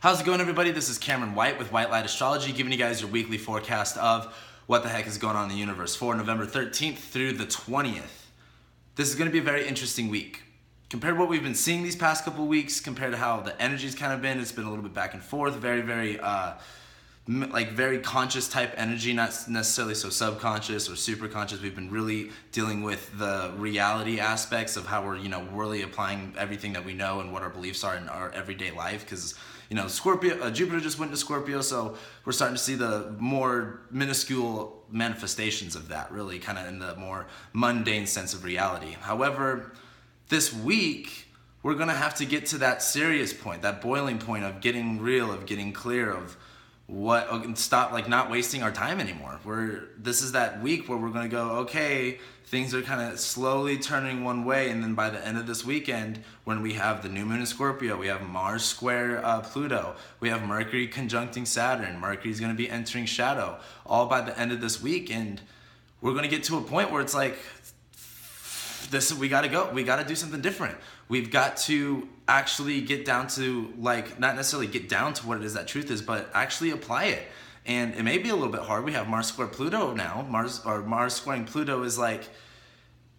How's it going, everybody? This is Cameron White with White Light Astrology, giving you guys your weekly forecast of what the heck is going on in the universe for November 13th through the 20th. This is going to be a very interesting week. Compared to what we've been seeing these past couple weeks, compared to how the energy's kind of been, it's been a little bit back and forth, very conscious type energy, not necessarily so subconscious or super conscious. We've been really dealing with the reality aspects of how we're, really applying everything that we know and what our beliefs are in our everyday life. Because, Scorpio, Jupiter just went to Scorpio, so we're starting to see the more minuscule manifestations of that, really kind of in the more mundane sense of reality. However, this week, we're going to have to get to that serious point, that boiling point of getting real, of getting clear, of stop not wasting our time anymore. This is that week where we're going to go, okay, things are kind of slowly turning one way, and then by the end of this weekend, when we have the new moon in Scorpio, we have Mars square Pluto, we have Mercury conjuncting Saturn, Mercury's going to be entering shadow, all by the end of this week, and we're going to get to a point where it's like, we got to go. We got to do something different. We've got to actually get down to, not necessarily get down to what it is that truth is, but actually apply it. And it may be a little bit hard. We have Mars square Pluto now. Mars squaring Pluto is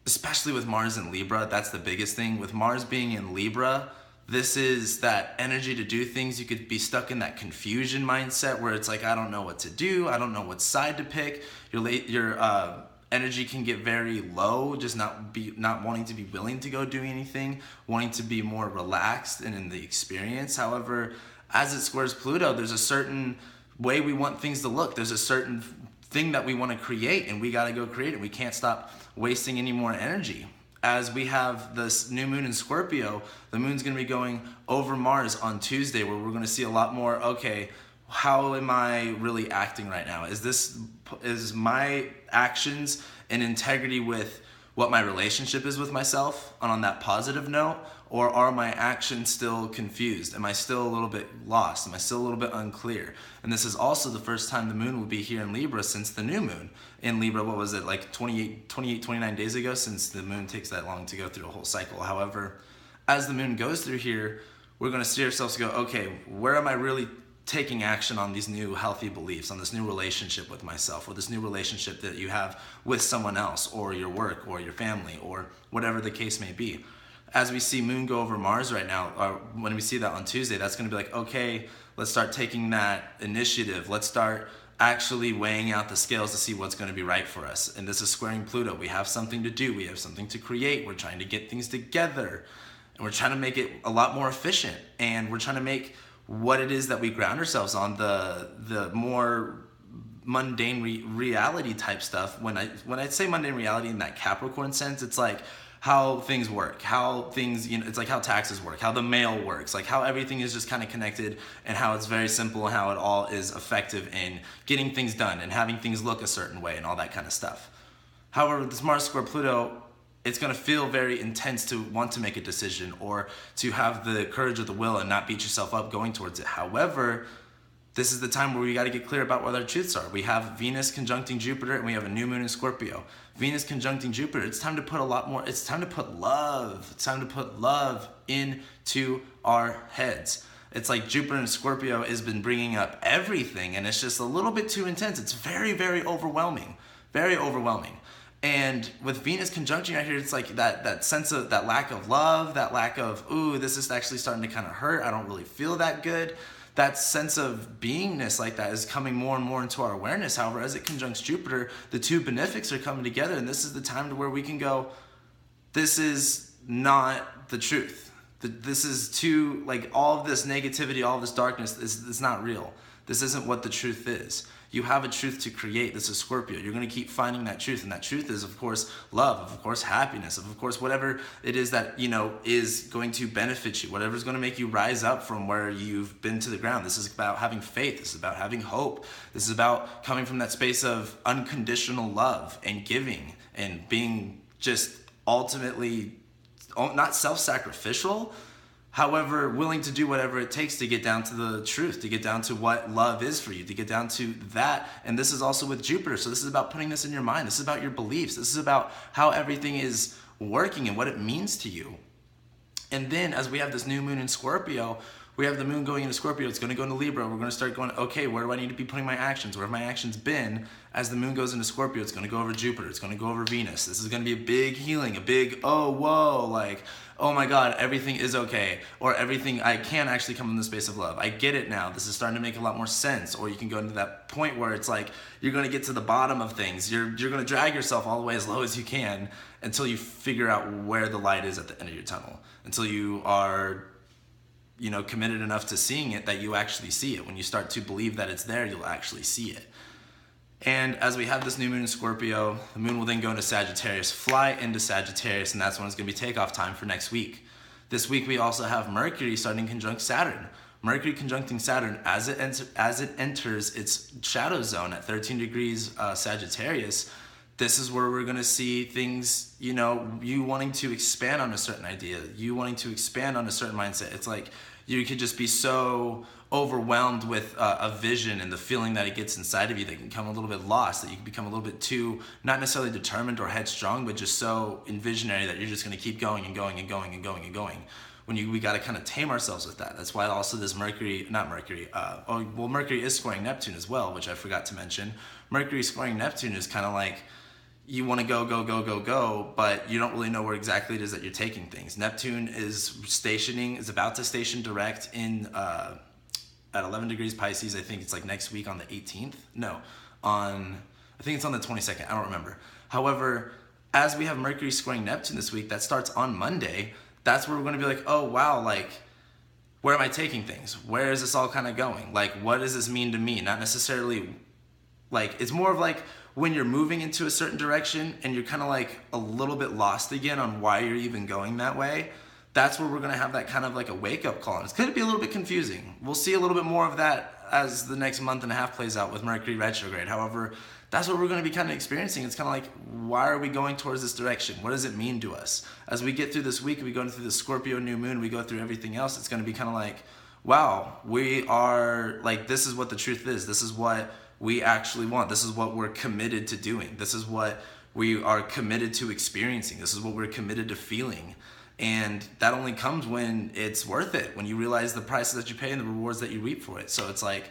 especially with Mars in Libra, that's the biggest thing. With Mars being in Libra, this is that energy to do things. You could be stuck in that confusion mindset where it's like, I don't know what to do. I don't know what side to pick. Your energy can get very low, just not wanting to be willing to go do anything, wanting to be more relaxed and in the experience. However, as it squares Pluto, there's a certain way we want things to look. There's a certain thing that we want to create, and we got to go create it. We can't stop wasting any more energy. As we have this new moon in Scorpio, the moon's going to be going over Mars on Tuesday, where we're going to see a lot more, okay, how am I really acting right now? Is my actions in integrity with what my relationship is with myself on that positive note, or are my actions still confused? Am I still a little bit lost? Am I still a little bit unclear? And this is also the first time the moon will be here in Libra since the new moon in Libra. What was it, 29 days ago, since the moon takes that long to go through a whole cycle. However, as the moon goes through here, we're going to see ourselves go, okay, where am I really taking action on these new healthy beliefs, on this new relationship with myself, or this new relationship that you have with someone else, or your work, or your family, or whatever the case may be. As we see moon go over Mars right now, or when we see that on Tuesday, that's going to be like, okay, let's start taking that initiative. Let's start actually weighing out the scales to see what's going to be right for us. And this is squaring Pluto. We have something to do. We have something to create. We're trying to get things together, and we're trying to make it a lot more efficient, and we're trying to make what it is that we ground ourselves on, the more mundane reality type stuff. When I say mundane reality in that Capricorn sense, it's like how things work, how things, it's like how taxes work, how the mail works, like how everything is just kind of connected, and how it's very simple, and how it all is effective in getting things done and having things look a certain way and all that kind of stuff. However, with this Mars square Pluto, it's going to feel very intense to want to make a decision or to have the courage of the will and not beat yourself up going towards it. However, this is the time where we got to get clear about what our truths are. We have Venus conjuncting Jupiter, and we have a new moon in Scorpio. Venus conjuncting Jupiter, it's time to put love. It's time to put love into our heads. It's like Jupiter in Scorpio has been bringing up everything, and it's just a little bit too intense. It's very, very overwhelming. Very overwhelming. And with Venus conjunction right here, it's like that sense of that lack of love, that lack of, ooh, this is actually starting to kind of hurt. I don't really feel that good. That sense of beingness like that is coming more and more into our awareness. However, as it conjuncts Jupiter, the two benefics are coming together, and this is the time to where we can go, this is not the truth. This is too, all of this negativity, all of this darkness is not real. This isn't what the truth is. You have a truth to create. This is Scorpio. You're going to keep finding that truth, and that truth is, of course, love, of course, happiness, of course, whatever it is that, is going to benefit you, whatever is going to make you rise up from where you've been to the ground. This is about having faith. This is about having hope. This is about coming from that space of unconditional love and giving and being just ultimately not self-sacrificial, however, willing to do whatever it takes to get down to the truth, to get down to what love is for you, to get down to that. And this is also with Jupiter. So this is about putting this in your mind. This is about your beliefs. This is about how everything is working and what it means to you. And then as we have this new moon in Scorpio, We have the moon going into Scorpio. It's going to go into Libra. We're going to start going, okay, where do I need to be putting my actions? Where have my actions been? As the moon goes into Scorpio, it's going to go over Jupiter. It's going to go over Venus. This is going to be a big healing, a big, oh, whoa, like, oh my God, everything is okay. Or everything, I can actually come in the space of love. I get it now. This is starting to make a lot more sense. Or you can go into that point where it's like, you're going to get to the bottom of things. You're going to drag yourself all the way as low as you can until you figure out where the light is at the end of your tunnel. Until you are, you know, committed enough to seeing it that you actually see it. When you start to believe that it's there, you'll actually see it. And as we have this new moon in Scorpio, the moon will then go into Sagittarius, fly into Sagittarius, and that's when it's going to be takeoff time for next week. This week we also have Mercury starting conjunct Saturn. Mercury conjuncting Saturn as it enters its shadow zone at 13 degrees Sagittarius. This is where we're going to see things, you know, you wanting to expand on a certain idea, you wanting to expand on a certain mindset. It's like you could just be so overwhelmed with a vision and the feeling that it gets inside of you that you can become a little bit lost, that you can become a little bit too, not necessarily determined or headstrong, but just so envisionary that you're just going to keep going and going and going and going and going. We got to kind of tame ourselves with that. That's why also this Mercury is squaring Neptune as well, which I forgot to mention. Mercury squaring Neptune is kind of like, you want to go, but you don't really know where exactly it is that you're taking things. Neptune is about to station direct in at 11 degrees Pisces. I think it's like next week on the 18th. I think it's on the 22nd. I don't remember. However, as we have Mercury squaring Neptune this week, that starts on Monday. That's where we're going to be like, oh wow, like, where am I taking things? Where is this all kind of going? Like, what does this mean to me? Not necessarily, like, it's more of like when you're moving into a certain direction and you're kind of like a little bit lost again on why you're even going that way. That's where we're going to have that kind of like a wake-up call. And it's going to be a little bit confusing. We'll see a little bit more of that as the next month and a half plays out with Mercury retrograde. However, that's what we're going to be kind of experiencing. It's kind of like, why are we going towards this direction? What does it mean to us? As we get through this week, we go through the Scorpio new moon, we go through everything else, it's going to be kind of like, wow, we are, like, this is what the truth is. This is what we actually want. This is what we're committed to doing. This is what we are committed to experiencing. This is what we're committed to feeling. And that only comes when it's worth it, when you realize the prices that you pay and the rewards that you reap for it. So it's like,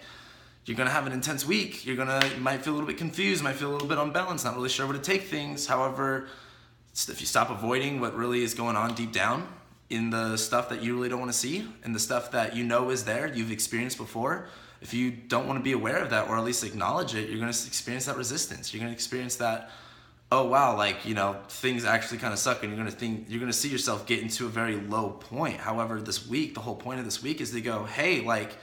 you're going to have an intense week. You might feel a little bit confused, might feel a little bit unbalanced, not really sure where to take things. However, if you stop avoiding what really is going on deep down in the stuff that you really don't want to see and the stuff that you know is there, you've experienced before, if you don't want to be aware of that or at least acknowledge it, you're going to experience that resistance. You're going to experience that, oh wow, like, you know, things actually kind of suck, and you're going to see yourself get into a very low point. However, this week, the whole point of this week is to go, hey, like,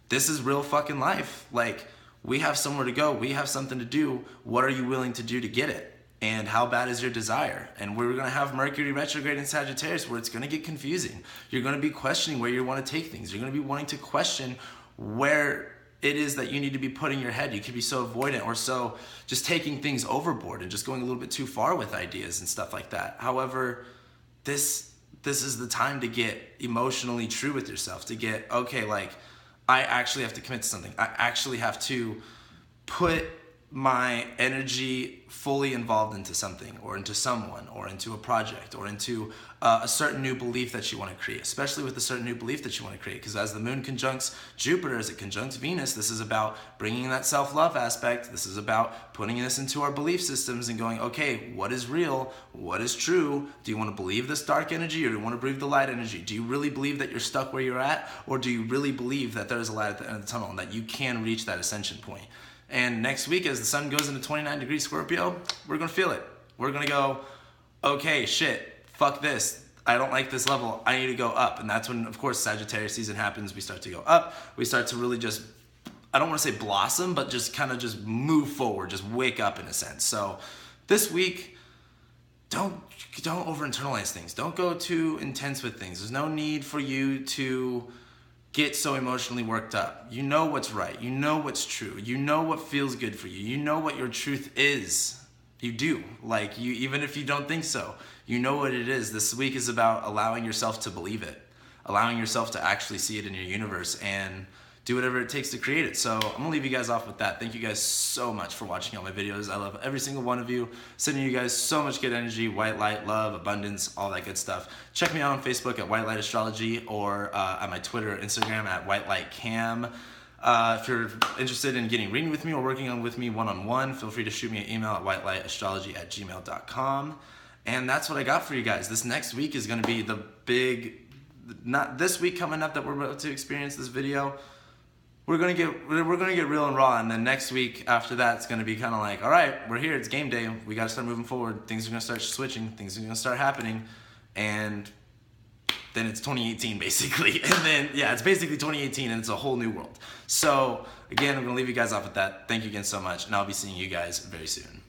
this is real fucking life. Like, we have somewhere to go. We have something to do. What are you willing to do to get it? And how bad is your desire? And we're going to have Mercury retrograde in Sagittarius where it's going to get confusing. You're going to be questioning where you want to take things. You're going to be wanting to question where it is that you need to be putting your head. You could be so avoidant or so just taking things overboard and just going a little bit too far with ideas and stuff like that. However, this is the time to get emotionally true with yourself, to get, okay, like, I actually have to commit to something. I actually have to put my energy fully involved into something or into someone or into a project or into a certain new belief that you want to create, especially with a certain new belief that you want to create. Because as the moon conjuncts Jupiter, as it conjuncts Venus, this is about bringing that self-love aspect. This is about putting this into our belief systems and going, okay, what is real? What is true? Do you want to believe this dark energy or do you want to believe the light energy? Do you really believe that you're stuck where you're at? Or do you really believe that there is a light at the end of the tunnel and that you can reach that ascension point? And next week, as the sun goes into 29 degrees Scorpio, we're going to feel it. We're going to go, okay, shit, fuck this. I don't like this level. I need to go up. And that's when, of course, Sagittarius season happens. We start to go up. We start to really just, I don't want to say blossom, but just kind of just move forward, just wake up in a sense. So this week, don't over-internalize things. Don't go too intense with things. There's no need for you to get so emotionally worked up. You know what's right. You know what's true. You know what feels good for you. You know what your truth is. You do. Like, you, even if you don't think so, you know what it is. This week is about allowing yourself to believe it, allowing yourself to actually see it in your universe, and do whatever it takes to create it. So I'm gonna leave you guys off with that. Thank you guys so much for watching all my videos. I love every single one of you. Sending you guys so much good energy, white light, love, abundance, all that good stuff. Check me out on Facebook at White Light Astrology, or on my Twitter or Instagram at White Light Cam. If you're interested in getting reading with me or working on with me one-on-one, feel free to shoot me an email at whitelightastrology@gmail.com. And that's what I got for you guys. This next week is going to be the big, not this week coming up that we're about to experience this video. We're gonna get real and raw, and then next week after that, it's gonna be kind of like, all right, we're here, it's game day. We gotta start moving forward. Things are gonna start switching. Things are gonna start happening, and then it's 2018 basically. And then yeah, it's basically 2018, and it's a whole new world. So again, I'm gonna leave you guys off with that. Thank you again so much, and I'll be seeing you guys very soon.